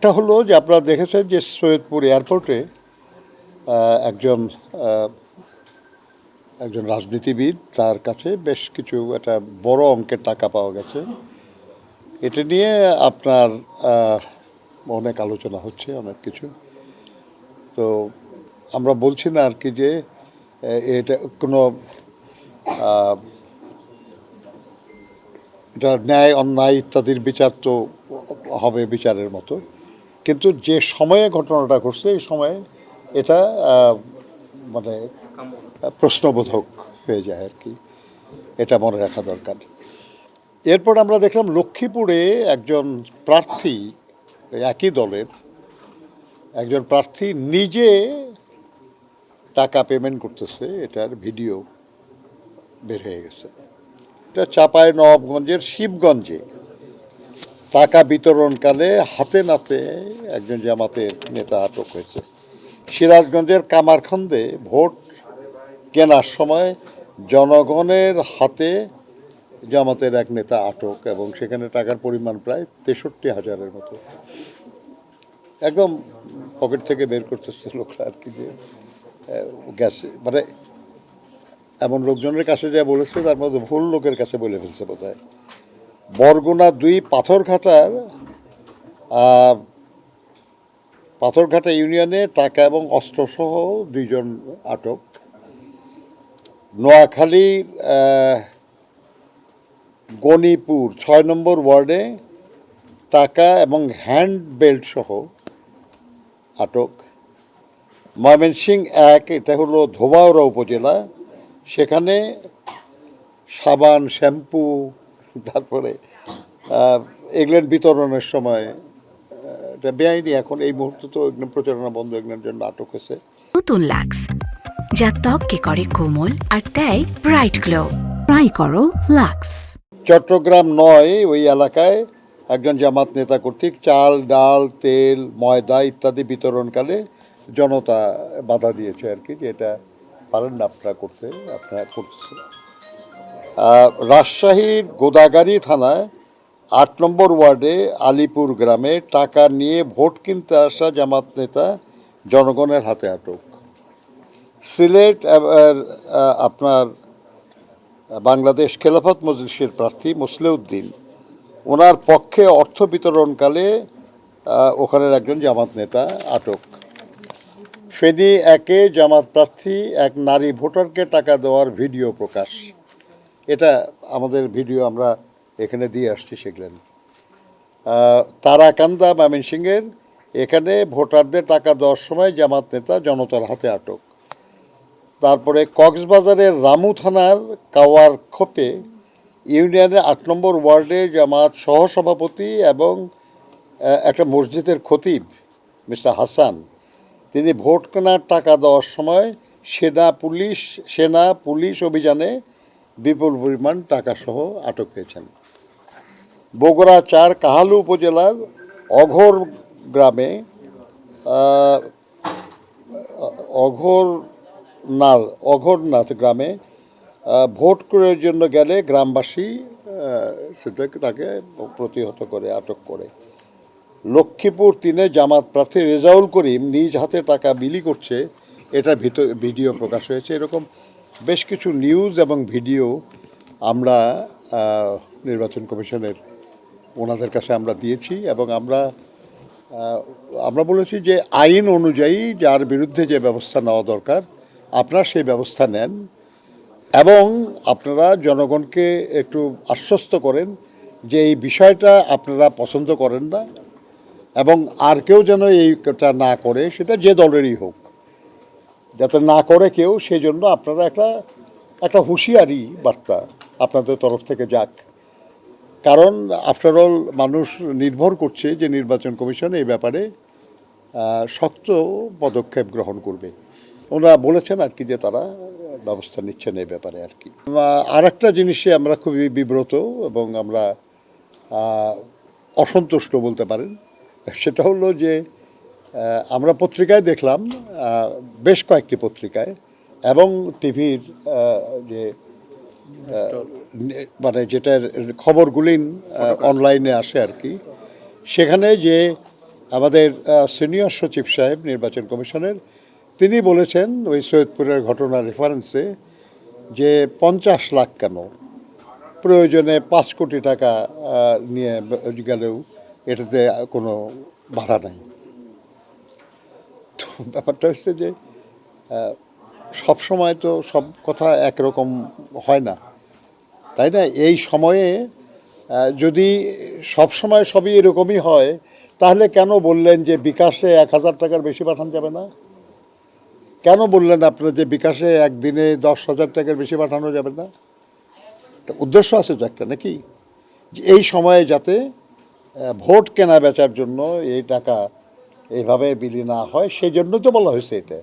এটা হলো যে আপনারা দেখেছেন যে সৈয়দপুর এয়ারপোর্টে একজন একজন রাজনীতিবিদ, তার কাছে বেশ কিছু একটা বড় অঙ্কের টাকা পাওয়া গেছে। এটা নিয়ে আপনার অনেক আলোচনা হচ্ছে, অনেক কিছু। তো আমরা বলছি না আর কি যে এটা কোনো এটা ন্যায় অন্যায় ইত্যাদির বিচার তো হবে বিচারের মতো, কিন্তু যে সময়ে ঘটনাটা ঘটছে এই সময়ে এটা মানে প্রশ্নবোধক হয়ে যায় আর কি। এটা মনে রাখা দরকার। এরপর আমরা দেখলাম লক্ষ্মীপুরে একজন প্রার্থী, একই দলের একজন প্রার্থী নিজে টাকা পেমেন্ট করতেছে, এটার ভিডিও বের হয়ে গেছে। এটা চাঁপাই নবাবগঞ্জের শিবগঞ্জে টাকা বিতরণকালে হাতে নাতে একজন জামাতের নেতা আটক হয়েছে। সিরাজগঞ্জের কামারখন্দে ভোট কেনার সময় জনগণের হাতে জামাতের এক নেতা আটক, এবং সেখানে টাকার পরিমাণ প্রায় 63,000-এর মতো। একদম পকেট থেকে বের করতেছে লোকরা আর কি, যে গেছে মানে এমন লোকজনের কাছে যা বলেছে তার মধ্যে ভুল লোকের কাছে বলে ফেলছে বোধ হয়। বরগুনা 2 পাথরঘাটা ইউনিয়নে টাকা এবং অস্ত্রসহ 2 জন আটক। নোয়াখালীর গণিপুর 6 নম্বর ওয়ার্ডে টাকা এবং হ্যান্ড বেল্ট সহ আটক। ময়মনসিংহ 1, এটা হলো ধোবাউড়া উপজেলা, সেখানে সাবান, শ্যাম্পু, তারপরে এগুলোর বিতরণের সময় এটা বেআইনি, এখন এই মুহূর্তে তো একদম প্রচারণা বন্ধ, এগুলোর জন্য আটক হয়েছে। নতুন লাক্স, যা ত্বককে করে কোমল আর দেয় ব্রাইট গ্লো। ট্রাই করো লাক্স। চট্টগ্রাম 9 ওই এলাকায় একজন জামাত নেতা কর্তৃক চাল, ডাল, তেল, ময়দা ইত্যাদি বিতরণকালে জনতা বাধা দিয়েছে আর কি, যে এটা পারেন না আপনারা করতে, আপনারা করতেছে। রাজশাহীর গোদাগাড়ী থানায় 8 নম্বর ওয়ার্ডে আলিপুর গ্রামে টাকা নিয়ে ভোট কিনতে আসা জামাত নেতা জনগণের হাতে আটক। সিলেট আপনার বাংলাদেশ খেলাফত মজলিসের প্রার্থী মুসলেউদ্দিন, ওনার পক্ষে অর্থ বিতরণকালে ওখানের একজন জামাত নেতা আটক। ফেনী 1-এ জামাত প্রার্থী এক নারী ভোটারকে টাকা দেওয়ার ভিডিও প্রকাশ। এটা আমাদের ভিডিও আমরা এখানে দিয়ে আসছি, সেগুলেন। তারাকান্দা ময়মনসিংহের এখানে ভোটারদের টাকা দেওয়ার সময় জামাত নেতা জনতার হাতে আটক। তারপরে কক্সবাজারের রামু থানার কাওয়ার খোপে ইউনিয়নের 8 নম্বর ওয়ার্ডে জামাত সহসভাপতি এবং একটা মসজিদের খতিব মিস্টার হাসান, তিনি ভোট কেনার টাকা দেওয়ার সময় সেনা পুলিশ অভিযানে বিপুল পরিমাণ টাকাসহ আটক হয়েছেন। বগুড়া 4 কাহালু উপজেলার অঘরনাথ গ্রামে ভোট ক্রয়ের জন্য গেলে গ্রামবাসী তাকে প্রতিহত করে, আটক করে। লক্ষ্মীপুর 3-এ জামাত প্রার্থী রেজাউল করিম নিজ হাতে টাকা বিলি করছে, এটার ভিডিও প্রকাশ হয়েছে। এরকম বেশ কিছু নিউজ এবং ভিডিও আমরা নির্বাচন কমিশনের ওনাদের কাছে আমরা দিয়েছি, এবং আমরা বলেছি যে আইন অনুযায়ী যার বিরুদ্ধে যে ব্যবস্থা নেওয়া দরকার আপনারা সেই ব্যবস্থা নেন, এবং আপনারা জনগণকে একটু আশ্বস্ত করেন যে এই বিষয়টা আপনারা পছন্দ করেন না, এবং আর কেউ যেন এইটা না করে, সেটা যে দলেরই হোক, যাতে না করে কেউ, সেই জন্য আপনারা একটা হুঁশিয়ারি বার্তা আপনাদের তরফ থেকে যাক। কারণ আফটারঅল মানুষ নির্ভর করছে যে নির্বাচন কমিশন এই ব্যাপারে শক্ত পদক্ষেপ গ্রহণ করবে। ওনারা বলেছেন আর কি যে তারা ব্যবস্থা নিচ্ছেন এই ব্যাপারে আর কি। আর একটা জিনিসে আমরা খুবই বিব্রত এবং আমরা অসন্তুষ্ট বলতে পারেন, সেটা হলো যে আমরা পত্রিকায় দেখলাম, বেশ কয়েকটি পত্রিকায় এবং টিভির যে মানে যেটার খবরগুলি অনলাইনে আসে আর কি, সেখানে যে আমাদের সিনিয়র সচিব সাহেব নির্বাচন কমিশনের, তিনি বলেছেন ওই সৈয়দপুরের ঘটনার রেফারেন্সে যে 50 লাখ কেন, প্রয়োজনে 5 কোটি টাকা নিয়ে গেলেও এটাতে কোনো বাধা নাই। তো ব্যাপারটা হচ্ছে যে সব সময় তো সব কথা একরকম হয় না, তাই না? এই সময়ে যদি সব সময় সবই এরকমই হয়, তাহলে কেন বললেন যে বিকাশে 1,000 টাকার বেশি পাঠানো যাবে না? কেন বললেন আপনার যে বিকাশে একদিনে 10,000 টাকার বেশি পাঠানো যাবে না? উদ্দেশ্য আছে তো একটা, নাকি? যে এই সময়ে যাতে ভোট কেনা বেচার জন্য এই টাকা এইভাবে বিলি না হয়, সেই জন্য তো বলা হয়েছে এটা।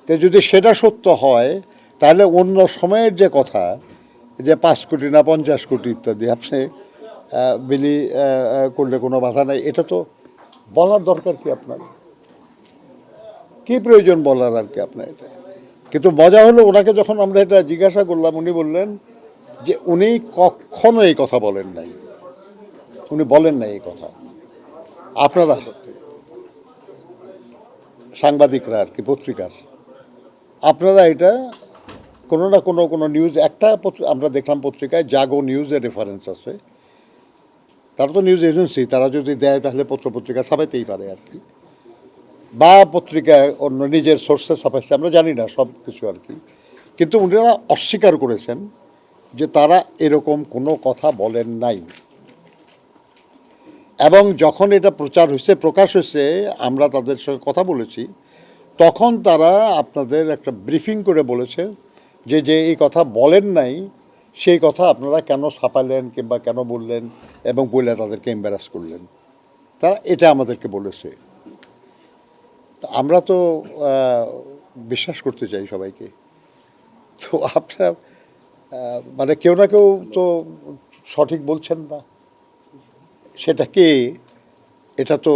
তো যদি সেটা সত্য হয়, তাহলে অন্য সময়ের যে কথা যে 5 কোটি না 50 কোটি ইত্যাদি আপনি বিলি করলে কোনো বাধা নাই, এটা তো বলার দরকার কি আপনার? কি প্রয়োজন বলার আর কি আপনার এটা? কিন্তু মজা হলো, ওনাকে যখন আমরা এটা জিজ্ঞাসা করলাম, উনি বললেন যে উনি কখনো এই কথা বলেন নাই, উনি বলেন নাই এই কথা। আপনারা সাংবাদিকরা আর কি, পত্রিকার, আপনারা এটা কোনো না কোনো নিউজ, একটা আমরা দেখলাম পত্রিকায় জাগো নিউজের রেফারেন্স আছে, তারা তো নিউজ এজেন্সি, তারা যদি দেয় তাহলে পত্রিকা ছাপাইতেই পারে আর কি, বা পত্রিকায় অন্য নিজের সোর্সে ছাপাইছে, আমরা জানি না সব কিছু আর কি। কিন্তু উনারা অস্বীকার করেছেন যে তারা এরকম কোনো কথা বলেন নাই। এবং যখন এটা প্রচার হয়েছে, প্রকাশ হয়েছে, আমরা তাদের সঙ্গে কথা বলেছি, তখন তারা আপনাদের একটা ব্রিফিং করে বলেছে যে যে এই কথা বলেন নাই, সেই কথা আপনারা কেন ছাপালেন কিংবা কেন বললেন, এবং বলে তাদেরকে এম্বারাস করলেন, তারা এটা আমাদেরকে বলেছে। আমরা তো বিশ্বাস করতে চাই সবাইকে। তো আপনার মানে কেউ না কেউ তো সঠিক বলছেন না, সেটা কে? এটা তো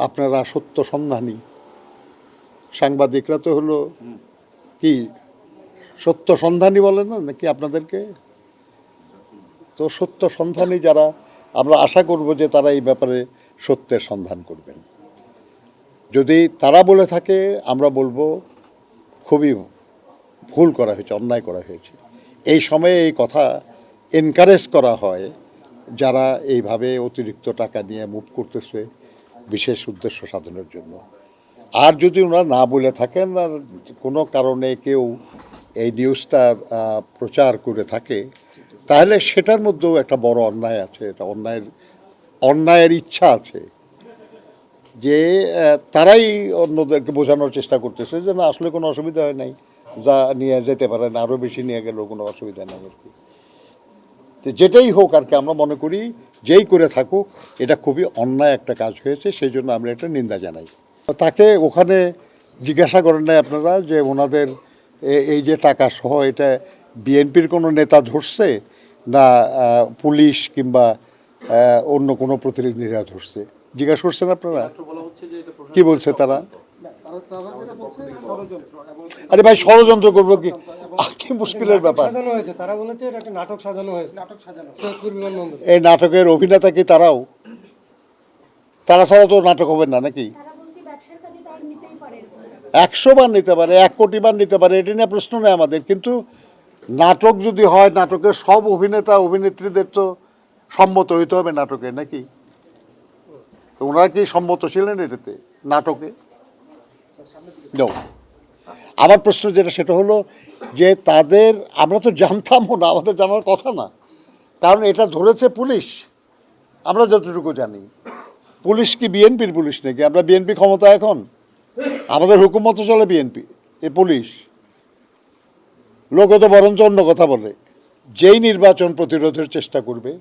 আপনারা সত্য সন্ধানী সাংবাদিকরা তো হলো কি সত্য সন্ধানী বলে না নাকি আপনাদেরকে? তো সত্য সন্ধানী যারা, আমরা আশা করব যে তারা এই ব্যাপারে সত্যের সন্ধান করবেন। যদি তারা বলে থাকে, আমরা বলবো খুবই ভুল করা হয়েছে, অন্যায় করা হয়েছে। এই সময়ে এই কথা এনকারেজ করা হয় যারা এইভাবে অতিরিক্ত টাকা নিয়ে মুভ করতেছে বিশেষ উদ্দেশ্য সাধনের জন্য। আর যদি ওনারা না বলে থাকেন, আর কোনো কারণে কেউ এই নিউজটার প্রচার করে থাকে, তাহলে সেটার মধ্যেও একটা বড় অন্যায় আছে, এটা অন্যায়ের ইচ্ছা আছে, যে তারাই অন্যদেরকে বোঝানোর চেষ্টা করতেছে যে না, আসলে কোনো অসুবিধা হয় নাই, যা নিয়ে যেতে পারেন, আরও বেশি নিয়ে গেলেও কোনো অসুবিধা নেই আর কি। তো যেটাই হোক আর কি, আমরা মনে করি যেই করে থাকুক, এটা খুবই অন্যায় একটা কাজ হয়েছে, সেই জন্য আমরা এটা নিন্দা জানাই। তাকে ওখানে জিজ্ঞাসা করেন নাই আপনারা যে ওনাদের এই যে টাকা সহ এটা বিএনপির কোনো নেতা ধরছে না পুলিশ কিংবা অন্য কোনো প্রতিনিধিরা ধরছে? জিজ্ঞাসা করছেন আপনারা? কি বলছে তারা? আরে ভাই, ষড়যন্ত্র করবো কি? কি মুশকিলের ব্যাপার। তারা বলেছে এটা একটা নাটক সাজানো হয়েছে। এই নাটকের অভিনেতা কি তারাও? তারা ছাড়া তো নাটক হবে না নাকি? 100 বার নিতে পারে, 1 কোটি বার নিতে পারে, এটা নিয়ে প্রশ্ন নেই আমাদের। কিন্তু নাটক যদি হয়, নাটকের সব অভিনেতা অভিনেত্রীদের তো সম্মত হইতে হবে নাটকে, নাকি? তো ওনারা কি সম্মত ছিলেন এটাতে, নাটকে? আমার প্রশ্ন যেটা, সেটা হলো যে তাদের, আমরা তো জানতামও না, আমাদের জানার কথা না, কারণ এটা ধরেছে পুলিশ। আমরা যতটুকু জানি, পুলিশ কি বিএনপির পুলিশ নাকি? আমরা বিএনপি ক্ষমতা এখন, আমাদের হুকুমত চলে বিএনপি, এ পুলিশ লোক তো বরঞ্চ অন্য কথা বলে। যেই নির্বাচন প্রতিরোধের চেষ্টা করবে,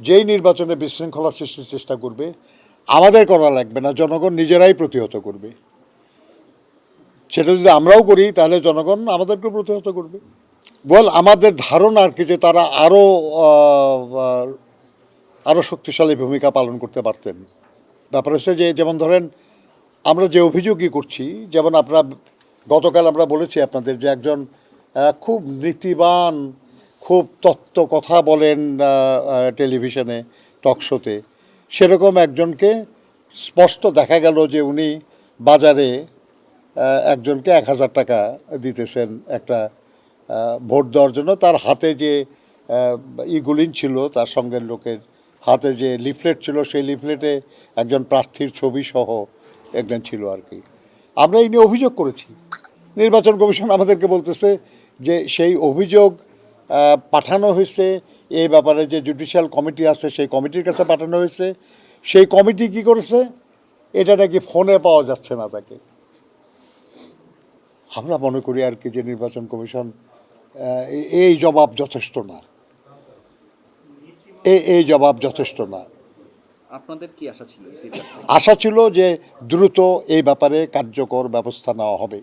যেই নির্বাচনে বিশৃঙ্খলা সৃষ্টির চেষ্টা করবে, আমাদের করা লাগবে না, জনগণ নিজেরাই প্রতিহত করবে। সেটা যদি আমরাও করি, তাহলে জনগণ আমাদেরকে প্রতিহত করবে। আমাদের ধারণা আর কি যে তারা আরও শক্তিশালী ভূমিকা পালন করতে পারতেন। ব্যাপার হচ্ছে যে, যেমন ধরেন আমরা যে অভিযোগই করছি, যেমন আপনারা গতকাল আমরা বলেছি আপনাদের যে একজন খুব নীতিবান, খুব তত্ত্ব কথা বলেন টেলিভিশনে টক শোতে, সেরকম একজনকে স্পষ্ট দেখা গেল যে উনি বাজারে একজনকে 1,000 টাকা দিতেছেন একটা ভোট দেওয়ার জন্য। তার হাতে যে ইগুলিন ছিল, তার সঙ্গের লোকের হাতে যে লিফলেট ছিল, সেই লিফলেটে একজন প্রার্থীর ছবি সহ একজন ছিল আর কি। আমরা এই নিয়ে অভিযোগ করেছি। নির্বাচন কমিশন আমাদেরকে বলতেছে যে সেই অভিযোগ পাঠানো হয়েছে, এই ব্যাপারে যে জুডিশিয়াল কমিটি আছে সেই কমিটির কাছে পাঠানো হয়েছে। সেই কমিটি কি করেছে, এটা নাকি ফোনে পাওয়া যাচ্ছে না তাকে। আমরা মনে করি আর কি যে নির্বাচন কমিশন এই জবাব যথেষ্ট না, এই জবাব যথেষ্ট না। আপনাদের কি আশা ছিল? আশা ছিল যে দ্রুত এই ব্যাপারে কার্যকর ব্যবস্থা নেওয়া হবে।